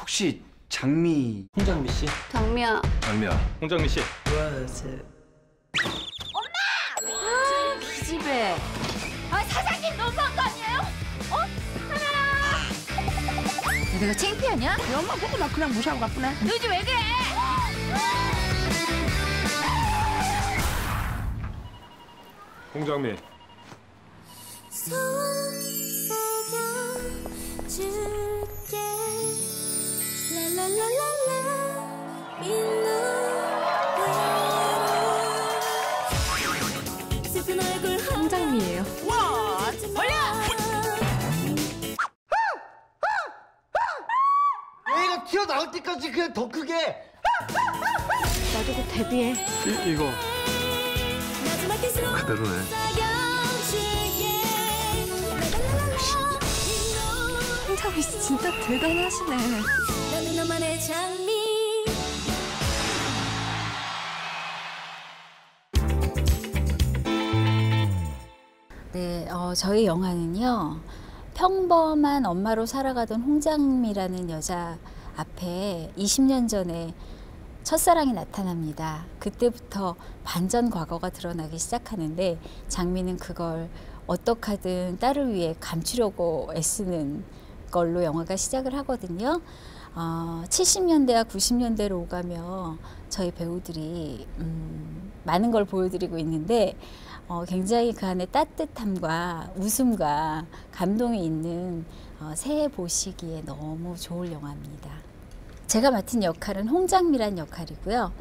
혹시 장미... 홍장미 씨? 장미야. 장미야. 홍장미 씨. 엄마! 아, 기집애. 아, 사장님 너무한 거 아니에요? 어? 하나야. 내가 창피하냐? 내 엄마 보고 나 그냥 무시하고 갔구나. 너 요즘 왜 그래? 홍장미. 홍장미예요. 와, 벌려! 얘가 튀어나올 때까지 그냥 더 크게. 나도 곧 데뷔해. 이거. 그대로네. 홍장미 씨 진짜 대단하시네. 나는 너만의 장미. 네, 저희 영화는요. 평범한 엄마로 살아가던 홍장미라는 여자 앞에 20년 전에 첫사랑이 나타납니다. 그때부터 반전 과거가 드러나기 시작하는데 장미는 그걸 어떻게 하든 딸을 위해 감추려고 애쓰는 걸로 영화가 시작을 하거든요. 70년대와 90년대로 오가며 저희 배우들이 많은 걸 보여드리고 있는데 굉장히 그 안에 따뜻함과 웃음과 감동이 있는 새해 보시기에 너무 좋을 영화입니다. 제가 맡은 역할은 홍장미란 역할이고요.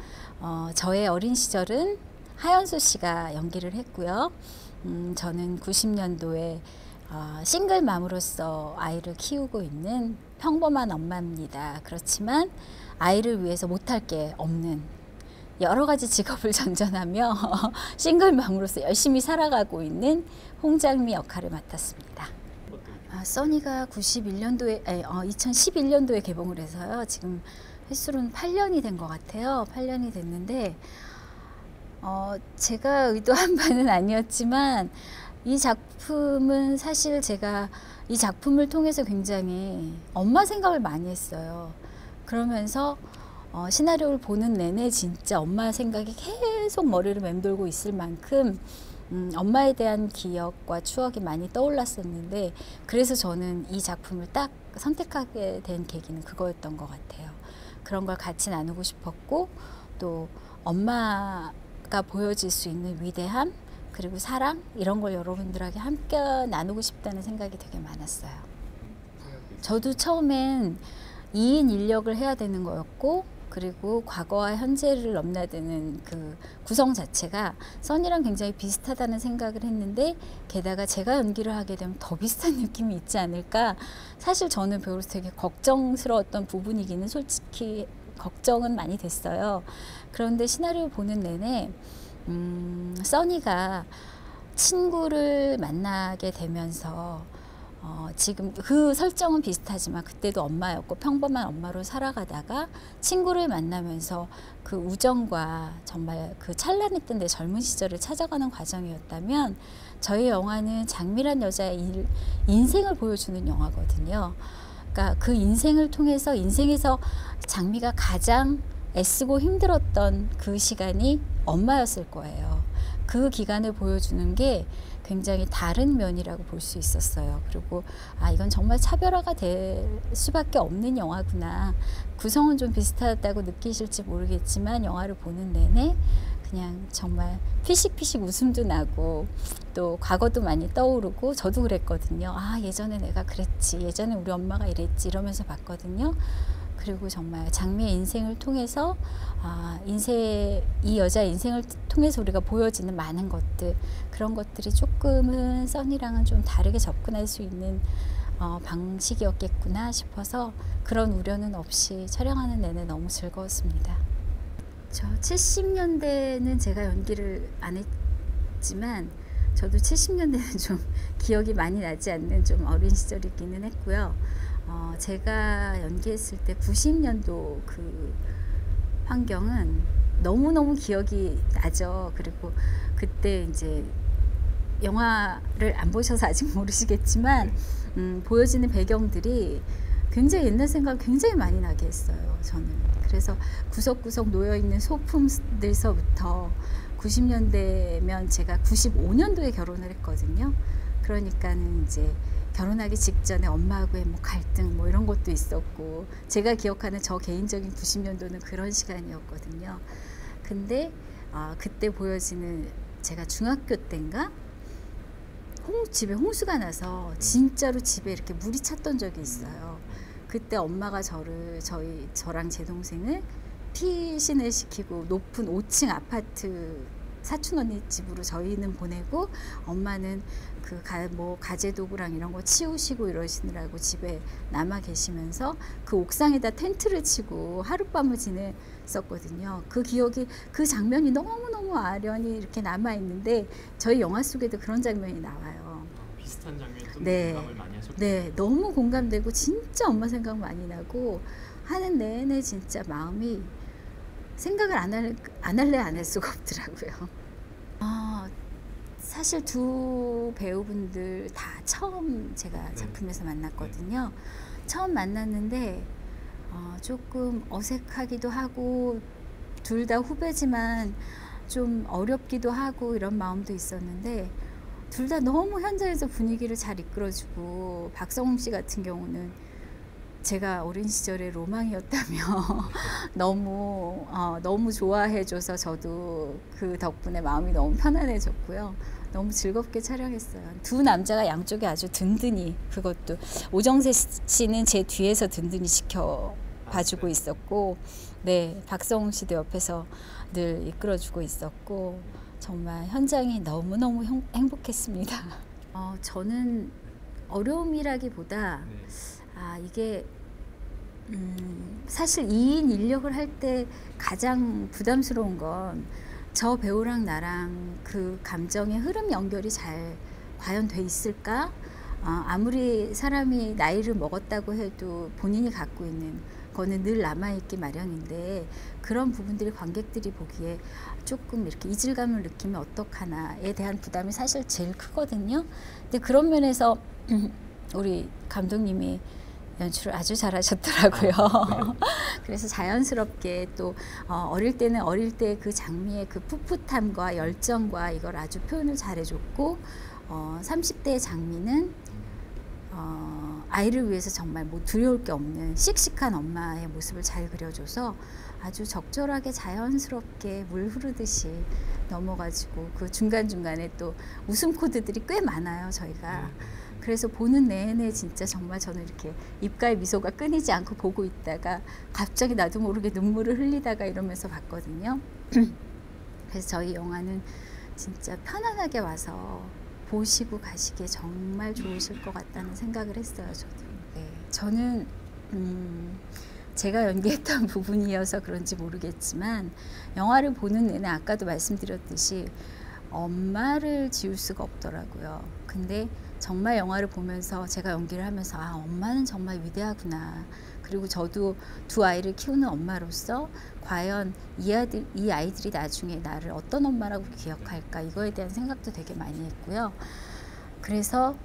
저의 어린 시절은 하연수 씨가 연기를 했고요. 저는 90년도에 싱글맘으로서 아이를 키우고 있는 평범한 엄마입니다. 그렇지만 아이를 위해서 못할 게 없는 여러 가지 직업을 전전하며 싱글맘으로서 열심히 살아가고 있는 홍장미 역할을 맡았습니다. 써니가 2011년도에 개봉을 해서요. 지금 횟수로는 8년이 된 것 같아요. 8년이 됐는데 제가 의도한 바는 아니었지만 이 작품은 사실 제가 이 작품을 통해서 굉장히 엄마 생각을 많이 했어요. 그러면서 시나리오를 보는 내내 진짜 엄마 생각이 계속 머리를 맴돌고 있을 만큼 엄마에 대한 기억과 추억이 많이 떠올랐었는데 그래서 저는 이 작품을 딱 선택하게 된 계기는 그거였던 것 같아요. 그런 걸 같이 나누고 싶었고 또 엄마가 보여질 수 있는 위대함 그리고 사랑 이런 걸 여러분들에게 함께 나누고 싶다는 생각이 되게 많았어요. 저도 처음엔 2인 인력을 해야 되는 거였고 그리고 과거와 현재를 넘나드는 그 구성 자체가 써니랑 굉장히 비슷하다는 생각을 했는데 게다가 제가 연기를 하게 되면 더 비슷한 느낌이 있지 않을까. 사실 저는 배우로서 되게 걱정스러웠던 부분이기는 솔직히 걱정은 많이 됐어요. 그런데 시나리오 보는 내내 써니가 친구를 만나게 되면서 지금 그 설정은 비슷하지만 그때도 엄마였고 평범한 엄마로 살아가다가 친구를 만나면서 그 우정과 정말 그 찬란했던 내 젊은 시절을 찾아가는 과정이었다면 저희 영화는 장미란 여자의 인생을 보여주는 영화거든요. 그러니까 그 인생을 통해서 인생에서 장미가 가장 애쓰고 힘들었던 그 시간이 엄마였을 거예요. 그 기간을 보여주는 게 굉장히 다른 면이라고 볼 수 있었어요. 그리고 이건 정말 차별화가 될 수밖에 없는 영화구나. 구성은 좀 비슷하다고 느끼실지 모르겠지만 영화를 보는 내내 그냥 정말 피식피식 웃음도 나고 또 과거도 많이 떠오르고 저도 그랬거든요. 예전에 내가 그랬지. 예전에 우리 엄마가 이랬지. 이러면서 봤거든요. 그리고 정말 장미의 인생을 통해서 이 여자의 인생을 통해서 우리가 보여지는 많은 것들 그런 것들이 조금은 써니랑은 좀 다르게 접근할 수 있는 방식이었겠구나 싶어서 그런 우려는 없이 촬영하는 내내 너무 즐거웠습니다. 저 70년대는 제가 연기를 안 했지만 저도 70년대는 좀 기억이 많이 나지 않는 좀 어린 시절이기는 했고요. 제가 연기했을 때 90년도 그 환경은 너무너무 기억이 나죠. 그리고 그때 이제 영화를 안 보셔서 아직 모르시겠지만 보여지는 배경들이 굉장히 옛날 생각 굉장히 많이 나게 했어요. 저는. 그래서 구석구석 놓여있는 소품들서부터 90년대면 제가 95년도에 결혼을 했거든요. 그러니까는 이제 결혼하기 직전에 엄마하고의 뭐 갈등 뭐 이런 것도 있었고, 제가 기억하는 저 개인적인 90년도는 그런 시간이었거든요. 근데 그때 보여지는, 제가 중학교 때인가 집에 홍수가 나서 진짜로 집에 이렇게 물이 찼던 적이 있어요. 그때 엄마가 저랑 제 동생을 피신을 시키고 높은 5층 아파트 사촌 언니 집으로 저희는 보내고, 엄마는 그 가재 도구랑 이런 거 치우시고 이러시느라고 집에 남아 계시면서 그 옥상에다 텐트를 치고 하룻밤을 지냈었거든요. 그 기억이, 그 장면이 너무너무 아련히 이렇게 남아 있는데, 저희 영화 속에도 그런 장면이 나와요. 비슷한 장면이 좀 네. 공감을 많이 하셨군요. 네, 너무 공감되고 진짜 엄마 생각 많이 나고 하는 내내 진짜 마음이 생각을 안 할래 안 할 수가 없더라고요. 사실 두 배우분들 다 처음 제가 작품에서 만났거든요. 처음 만났는데 조금 어색하기도 하고, 둘 다 후배지만 좀 어렵기도 하고 이런 마음도 있었는데, 둘 다 너무 현장에서 분위기를 잘 이끌어주고, 박성웅 씨 같은 경우는 제가 어린 시절의 로망이었다며 너무 좋아해줘서 저도 그 덕분에 마음이 너무 편안해졌고요. 너무 즐겁게 촬영했어요. 두 남자가 양쪽에 아주 든든히, 그것도 오정세 씨는 제 뒤에서 든든히 지켜봐주고 있었고, 네, 박성웅 씨도 옆에서 늘 이끌어주고 있었고, 정말 현장이 너무너무 행복했습니다. 저는 어려움이라기보다 이게 사실 2인 인력을 할 때 가장 부담스러운 건 저 배우랑 나랑 그 감정의 흐름 연결이 잘 과연 돼 있을까? 아무리 사람이 나이를 먹었다고 해도 본인이 갖고 있는 거는 늘 남아있기 마련인데, 그런 부분들이 관객들이 보기에 조금 이렇게 이질감을 느끼면 어떡하나에 대한 부담이 사실 제일 크거든요. 근데 그런 면에서 우리 감독님이 연출을 아주 잘하셨더라고요. 그래서 자연스럽게 또 어릴 때는 어릴 때 그 장미의 그 풋풋함과 열정과 이걸 아주 표현을 잘해줬고, 30대의 장미는 아이를 위해서 정말 뭐 두려울 게 없는 씩씩한 엄마의 모습을 잘 그려줘서 아주 적절하게 자연스럽게 물 흐르듯이 넘어가지고, 그 중간중간에 또 웃음 코드들이 꽤 많아요, 저희가. 그래서 보는 내내 진짜 정말 저는 이렇게 입가에 미소가 끊이지 않고 보고 있다가 갑자기 나도 모르게 눈물을 흘리다가 이러면서 봤거든요. 그래서 저희 영화는 진짜 편안하게 와서 보시고 가시기에 정말 좋으실 것 같다는 생각을 했어요, 저도. 네. 저는 제가 연기했던 부분이어서 그런지 모르겠지만, 영화를 보는 내내 아까도 말씀드렸듯이 엄마를 지울 수가 없더라고요. 근데 정말 영화를 보면서 제가 연기를 하면서 엄마는 정말 위대하구나. 그리고 저도 두 아이를 키우는 엄마로서 과연 이 아이들이 나중에 나를 어떤 엄마라고 기억할까, 이거에 대한 생각도 되게 많이 했고요. 그래서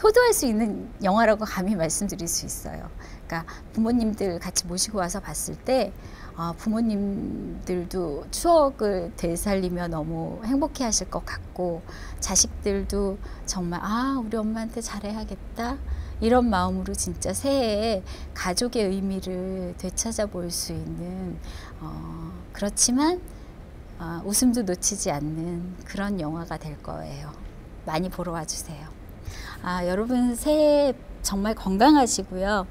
효도할 수 있는 영화라고 감히 말씀드릴 수 있어요. 그러니까 부모님들 같이 모시고 와서 봤을 때 부모님들도 추억을 되살리며 너무 행복해 하실 것 같고, 자식들도 정말 우리 엄마한테 잘해야겠다 이런 마음으로 진짜 새해에 가족의 의미를 되찾아 볼 수 있는 그렇지만 웃음도 놓치지 않는 그런 영화가 될 거예요. 많이 보러 와주세요. 여러분 새해 정말 건강하시고요.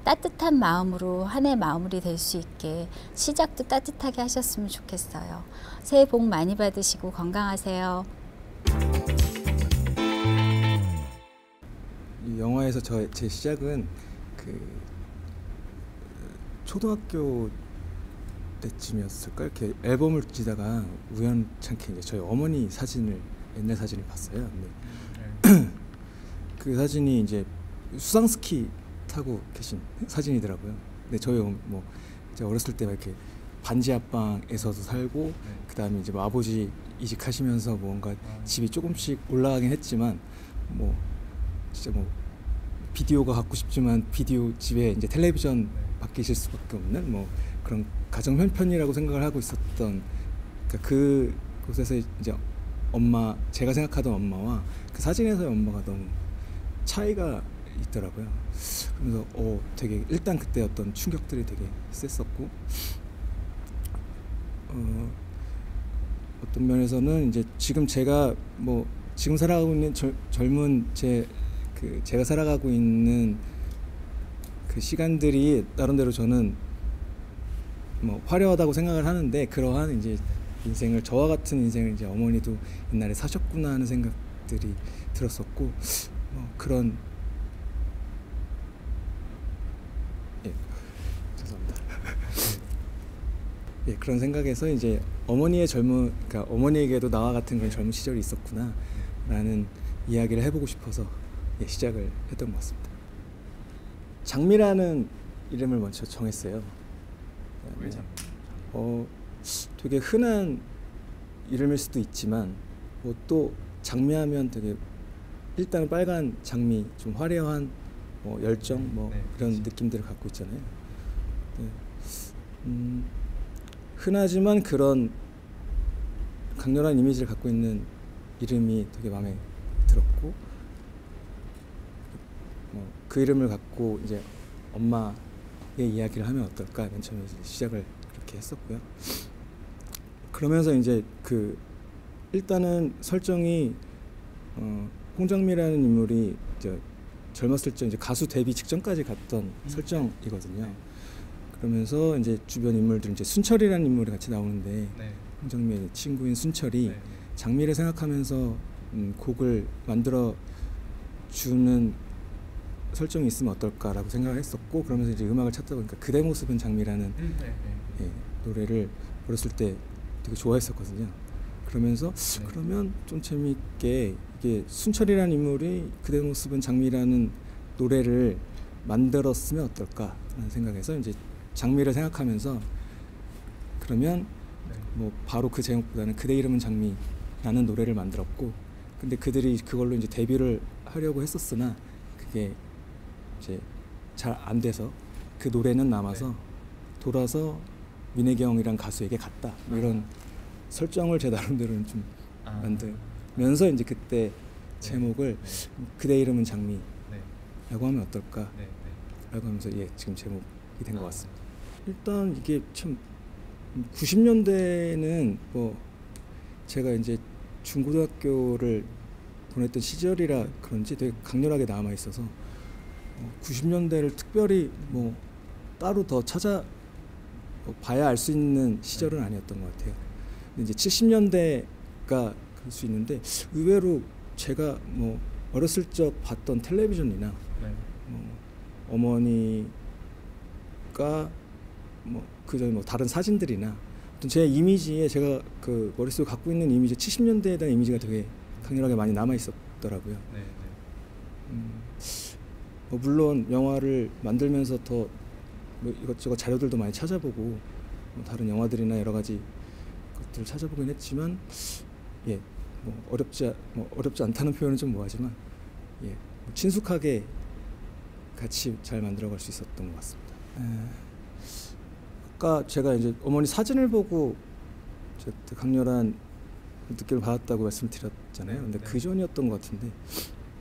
따뜻한 마음으로 한 해 마무리 될 수 있게 시작도 따뜻하게 하셨으면 좋겠어요. 새해 복 많이 받으시고 건강하세요. 이 영화에서 제 시작은 그 초등학교 때쯤이었을까, 이렇게 앨범을 지다가 우연찮게 이제 저희 어머니 옛날 사진을 봤어요. 근데 그 사진이 이제 수상스키 타고 계신 사진이더라고요. 근데 저희 뭐 제가 어렸을 때 이렇게 반지 합방에서도 살고, 그다음에 이제 뭐 아버지 이직하시면서 뭔가 집이 조금씩 올라가긴 했지만, 뭐 진짜 뭐 비디오가 갖고 싶지만 비디오 집에 이제 텔레비전 밖에 있을 수밖에 없는 뭐 그런 가정 형편이라고 생각을 하고 있었던, 그러니까 그곳에서 이제 제가 생각하던 엄마와 그 사진에서의 엄마가 너무 차이가 있더라고요. 그래서 되게 일단 그때 어떤 충격들이 되게 셌었고, 어떤 면에서는 이제 지금 제가 지금 살아가고 있는 젊은 제가 살아가고 있는 그 시간들이 나름대로 저는 화려하다고 생각을 하는데, 그러한 이제 인생을, 저와 같은 인생을 이제 어머니도 옛날에 사셨구나 하는 생각들이 들었었고, 그런 죄송합니다. 그런 생각에서 이제 그러니까 어머니에게도 나와 같은 그런 젊은 시절이 있었구나라는 이야기를 해보고 싶어서 시작을 했던 것 같습니다. 장미라는 이름을 먼저 정했어요. 왜 장미? 되게 흔한 이름일 수도 있지만 또 장미하면 되게 일단 빨간 장미, 좀 화려한 열정 그런 느낌들을 갖고 있잖아요. 흔하지만 그런 강렬한 이미지를 갖고 있는 이름이 되게 마음에 들었고, 그 이름을 갖고 이제 엄마의 이야기를 하면 어떨까, 맨 처음에 시작을 그렇게 했었고요. 그러면서 이제 일단은 설정이 홍정미라는 인물이 이제 젊었을 적 이제 가수 데뷔 직전까지 갔던 설정이거든요. 그러면서 이제 주변 인물들, 이제 순철이라는 인물이 같이 나오는데, 홍정미의 친구인 순철이 장미를 생각하면서 곡을 만들어 주는 설정이 있으면 어떨까라고 생각을 했었고, 그러면서 이제 음악을 찾다 보니까 그대 모습은 장미라는 노래를 어렸을 때 되게 좋아했었거든요. 그러면서 그러면 좀 재미있게 이게 순철이라는 인물이 그대 모습은 장미라는 노래를 만들었으면 어떨까라는 생각에서 이제 장미를 생각하면서, 그러면 바로 그 제목보다는 그대 이름은 장미라는 노래를 만들었고, 근데 그들이 그걸로 이제 데뷔를 하려고 했었으나 그게 이제 잘 안 돼서 그 노래는 남아서 돌아서 민혜경이란 가수에게 갔다, 이런 설정을 제 나름대로는 좀 만들면서 이제 그때 제목을 그대 이름은 장미라고 하면 어떨까라고 하면서 지금 제목이 된 것 같습니다. 일단 이게 참 90년대는 제가 이제 중고등학교를 보냈던 시절이라 그런지 되게 강렬하게 남아 있어서 90년대를 특별히 따로 더 봐야 알 수 있는 시절은 아니었던 것 같아요. 근데 이제 70년대가 그럴 수 있는데, 의외로 제가 어렸을 적 봤던 텔레비전이나 어머니가 그전에 다른 사진들이나 어떤 제 이미지에, 제가 그 머릿속에 갖고 있는 이미지, 70년대에 대한 이미지가 되게 강렬하게 많이 남아 있었더라고요. 물론 영화를 만들면서 더 이것저것 자료들도 많이 찾아보고 다른 영화들이나 여러 가지 것들을 찾아보긴 했지만, 어렵지 않다는 표현은 좀 뭐하지만 친숙하게 같이 잘 만들어갈 수 있었던 것 같습니다. 아까 제가 이제 어머니 사진을 보고 강렬한 느낌을 받았다고 말씀을 드렸잖아요. 근데 그 전이었던 것 같은데,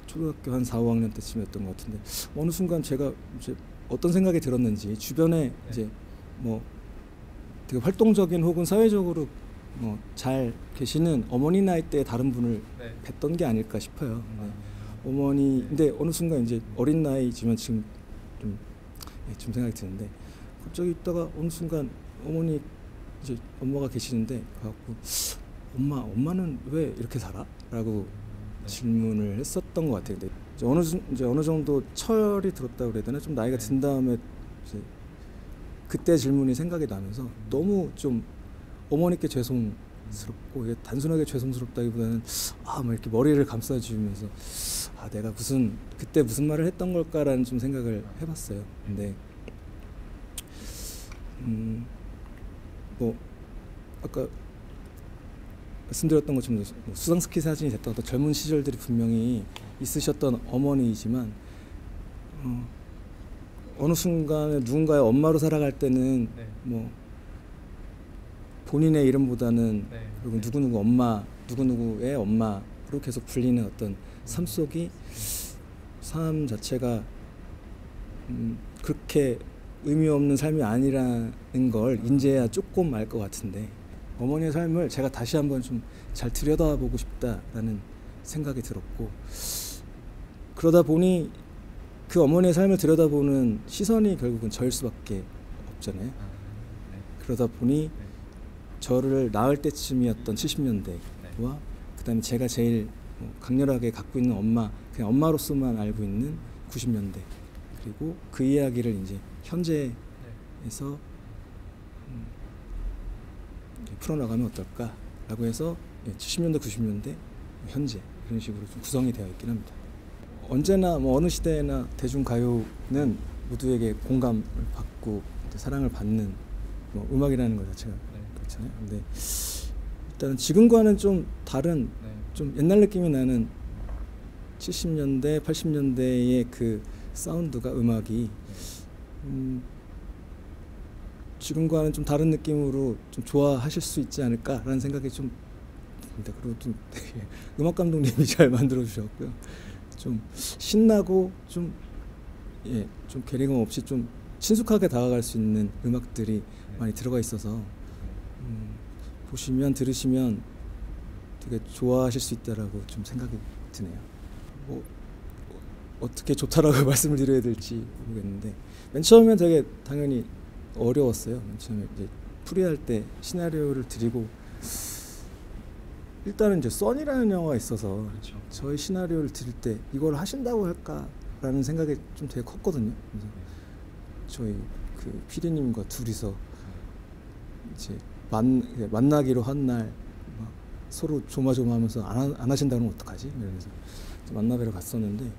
초등학교 한 4, 5학년 때쯤이었던 것 같은데, 어느 순간 제가 이제 어떤 생각이 들었는지 주변에 이제 되게 활동적인 혹은 사회적으로 잘 계시는 어머니 나이대의 다른 분을 뵀던 게 아닐까 싶어요. 어머니, 근데 어느 순간 이제 어린 나이지만 지금 좀 생각이 드는데, 갑자기 있다가 어느 순간 어머니 이제 엄마가 계시는데 가갖고 엄마는 왜 이렇게 살아? 라고 질문을 했었던 것 같아요. 근데 이제 어느 정도 철이 들었다고 그래야 되나? 좀 나이가 든 다음에 이제 그때 질문이 생각이 나면서 너무 좀 어머니께 죄송스럽고, 이게 단순하게 죄송스럽다기보다는 이렇게 머리를 감싸주면서 내가 그때 무슨 말을 했던 걸까라는 좀 생각을 해봤어요. 근데 아까 말씀드렸던 것처럼 수상스키 사진이 됐던 어떤 젊은 시절들이 분명히 있으셨던 어머니이지만, 어느 순간에 누군가의 엄마로 살아갈 때는 네. 뭐 본인의 이름보다는 네. 그리고 누구누구 엄마, 누구누구의 엄마로 계속 불리는 어떤 삶 속이 삶 자체가 그렇게 의미 없는 삶이 아니라는 걸 이제야 조금 알 것 같은데 어머니의 삶을 제가 다시 한번 좀 잘 들여다보고 싶다라는 생각이 들었고 그러다 보니 그 어머니의 삶을 들여다보는 시선이 결국은 저일 수밖에 없잖아요. 네. 그러다 보니 저를 낳을 때쯤이었던 70년대와 네. 그다음에 제가 제일 강렬하게 갖고 있는 엄마, 그냥 엄마로서만 알고 있는 90년대 그리고 그 이야기를 이제 현재에서 풀어나가면 어떨까라고 해서 70년대, 90년대, 현재 이런 식으로 좀 구성이 되어 있긴 합니다. 언제나 뭐 어느 시대나 대중가요는 모두에게 공감을 받고 사랑을 받는 뭐 음악이라는 것 자체가 그렇잖아요. 근데 일단 지금과는 좀 다른 좀 옛날 느낌이 나는 70년대, 80년대의 그 사운드가 음악이 지금과는 좀 다른 느낌으로 좀 좋아하실 수 있지 않을까라는 생각이 좀 듭니다. 그리고 좀 되게 음악 감독님이 잘 만들어 주셨고요. 좀 신나고 좀 괴리감 없이 좀 친숙하게 다가갈 수 있는 음악들이 많이 들어가 있어서 보시면 들으시면 되게 좋아하실 수 있다라고 좀 생각이 드네요. 뭐 어떻게 좋다라고 말씀을 드려야 될지 모르겠는데 맨 처음엔 되게 당연히 어려웠어요. 맨 처음에 이제 풀이할 때 시나리오를 드리고 일단은 이제 써니라는 영화가 있어서 그렇죠. 저희 시나리오를 드릴 때 이걸 하신다고 할까라는 생각이 좀 되게 컸거든요. 그래서 저희 그 PD님과 둘이서 이제 만나기로 한 날 서로 조마조마하면서 안 하신다면 어떡하지? 이러면서 만나뵈러 갔었는데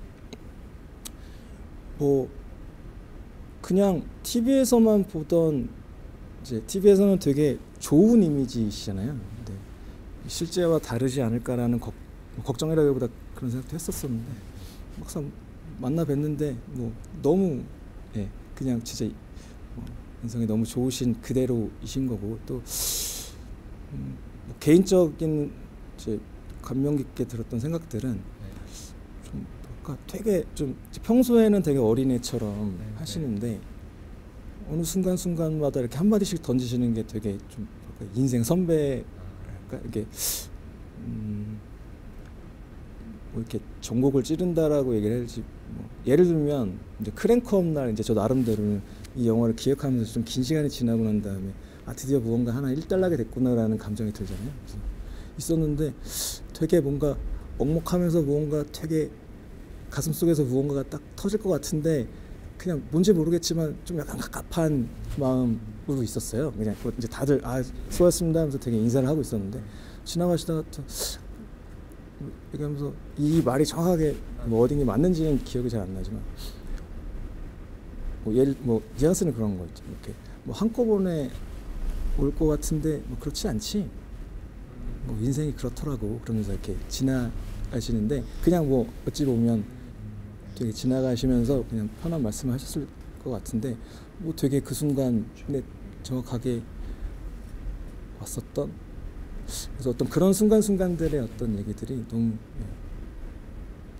뭐 그냥 TV에서만 보던 이제 TV에서는 되게 좋은 이미지시잖아요. 근데 실제와 다르지 않을까라는 걱정이라기보다 그런 생각도 했었었는데 막상 만나 뵀는데 뭐 너무 그냥 진짜 인성이 너무 좋으신 그대로이신 거고 또 뭐 개인적인 이제 감명 깊게 들었던 생각들은 좀 뭔가 되게 좀 평소에는 되게 어린애처럼 하시는데 어느 순간순간마다 이렇게 한 마디씩 던지시는 게 되게 좀 인생 선배랄까 이게 뭐 이렇게 전곡을 찌른다라고 얘기를 할지 뭐 예를 들면 이제 크랭크업 날 이제 저 나름대로는 이 영화를 기획하면서 좀 긴 시간이 지나고 난 다음에 드디어 무언가 하나 일단락이 됐구나라는 감정이 들잖아요. 그래서 있었는데 되게 뭔가 먹먹하면서 무언가 되게 가슴 속에서 무언가가 딱 터질 것 같은데 그냥 뭔지 모르겠지만 좀 약간 갑갑한 마음으로 있었어요. 그냥 이제 다들 수고하셨습니다 하면서 되게 인사를 하고 있었는데 지나가시다가 얘기하면서 이 말이 정확하게 뭐 어딘게 맞는지는 기억이 잘 안 나지만 뭐 예를 뭐 뉘앙스는 그런 거 있죠. 이렇게 뭐 한꺼번에 올 것 같은데 뭐 그렇지 않지. 뭐 인생이 그렇더라고. 그러면서 이렇게 지나가시는데 그냥 뭐 어찌 보면 되게 지나가시면서 그냥 편한 말씀을 하셨을 것 같은데 뭐 되게 그 순간에 정확하게 왔었던 그래서 어떤 그런 순간순간들의 어떤 얘기들이 너무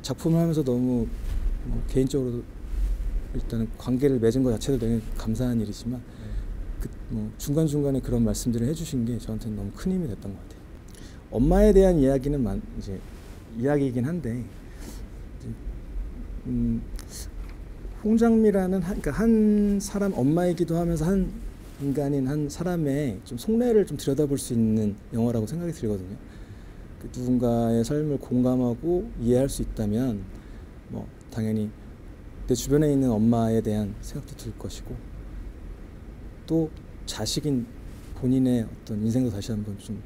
작품을 하면서 너무 뭐 개인적으로 일단은 관계를 맺은 것 자체도 되게 감사한 일이지만 뭐 중간중간에 그런 말씀들을 해주신 게 저한테는 너무 큰 힘이 됐던 것 같아요. 엄마에 대한 이야기는 이제 이야기이긴 한데 홍장미라는 그러니까 한 사람 엄마이기도 하면서 한 인간인 한 사람의 좀 속내를 좀 들여다볼 수 있는 영화라고 생각이 들거든요. 그 누군가의 삶을 공감하고 이해할 수 있다면 뭐 당연히 내 주변에 있는 엄마에 대한 생각도 들 것이고 또 자식인 본인의 어떤 인생도 다시 한번 좀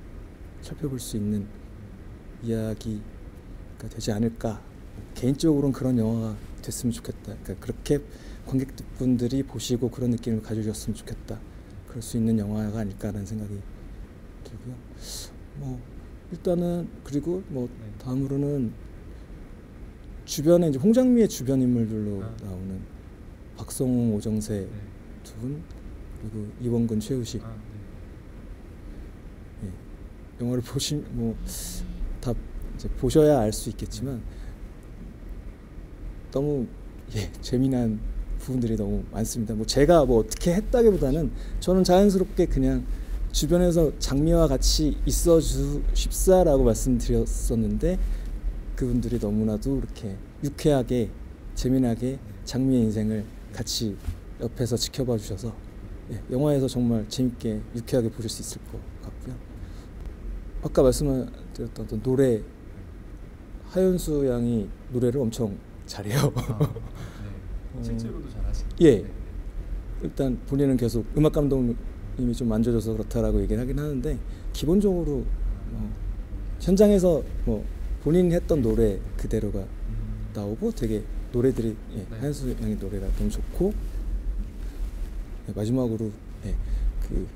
살펴볼 수 있는 이야기가 되지 않을까. 개인적으로는 그런 영화가 됐으면 좋겠다. 그러니까 그렇게 관객분들이 보시고 그런 느낌을 가져주셨으면 좋겠다. 그럴 수 있는 영화가 아닐까라는 생각이 들고요. 뭐 일단은 그리고 뭐 다음으로는 주변에 이제 홍장미의 주변 인물들로 아. 나오는 박성웅, 오정세 네. 두 분, 그리고 이원근, 최우식. 아, 네. 예. 영화를 뭐 다 이제 보셔야 알 수 있겠지만 너무 재미난 부분들이 너무 많습니다. 뭐 제가 뭐 어떻게 했다기보다는 저는 자연스럽게 그냥 주변에서 장미와 같이 있어 주십사라고 말씀드렸었는데 그분들이 너무나도 이렇게 유쾌하게 재미나게 장미의 인생을 같이 옆에서 지켜봐 주셔서 영화에서 정말 재밌게 유쾌하게 보실 수 있을 것 같고요. 아까 말씀드렸던 어떤 노래, 하윤수 양이 노래를 엄청 잘해요. 네. 실제로도 잘하시고. 예. 네. 일단 본인은 계속 음악 감독님이 좀 만져줘서 그렇다라고 얘기를 하긴 하는데 기본적으로 현장에서 뭐 본인이 했던 노래 그대로가 나오고 되게 노래들이 네. 하윤수 양의 노래가 너무 좋고 마지막으로 그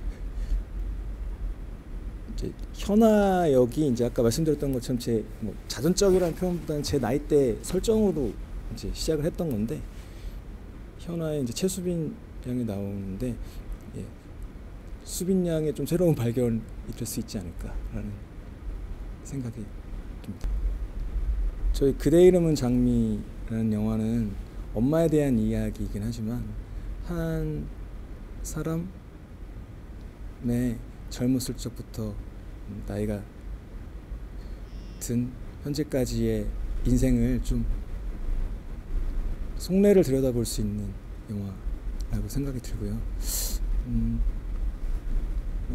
이제 현아 역이 이제 아까 말씀드렸던 것처럼 제 뭐 자전적이라는 표현보다는 제 나이대 설정으로 이제 시작을 했던 건데 현아의 이제 최수빈 양이 나오는데 수빈 양의 좀 새로운 발견이 될 수 있지 않을까라는 생각이 듭니다. 저희 그대 이름은 장미라는 영화는 엄마에 대한 이야기이긴 하지만 한 사람의 젊었을 적부터 나이가 든 현재까지의 인생을 좀 속내를 들여다볼 수 있는 영화라고 생각이 들고요.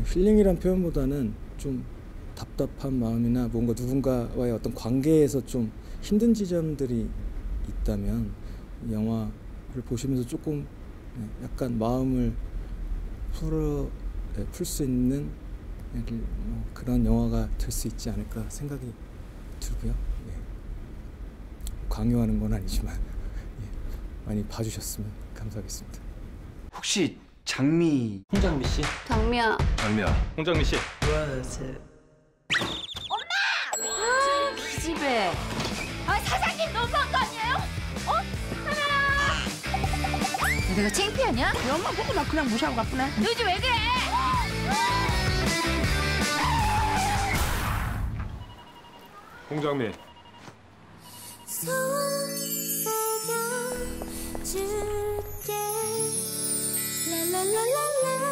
힐링이란 표현보다는 좀 답답한 마음이나 뭔가 누군가와의 어떤 관계에서 좀 힘든 지점들이 있다면 이 영화를 보시면서 조금 약간 마음을 풀 수 있는 그런 영화가 될 수 있지 않을까 생각이 들고요. 강요하는 건 아니지만 많이 봐주셨으면 감사하겠습니다. 혹시 장미 홍장미 씨. 장미야. 홍장미 씨. 아, 기집애. 아, 사장님 너무한 거 아니에요? 하나. 내가 창피하냐? 영화 보고 나 그냥 무시하고 가쁘네. 너 요즘 왜 그래? 홍장미. 줄게 라라라라라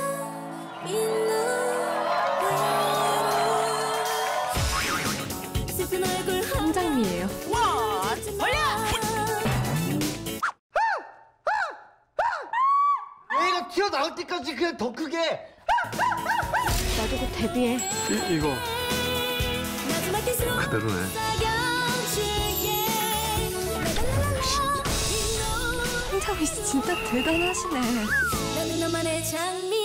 이 노래로 슬픈 얼굴 홍장미예요. 와, 벌려! 얘가 튀어나올 때까지 그냥 더 크게. 나도 곧 데뷔해. 이거 마지막 키스로 그대로네. 홍장미 씨 진짜 대단하시네. 나는 너만의 장미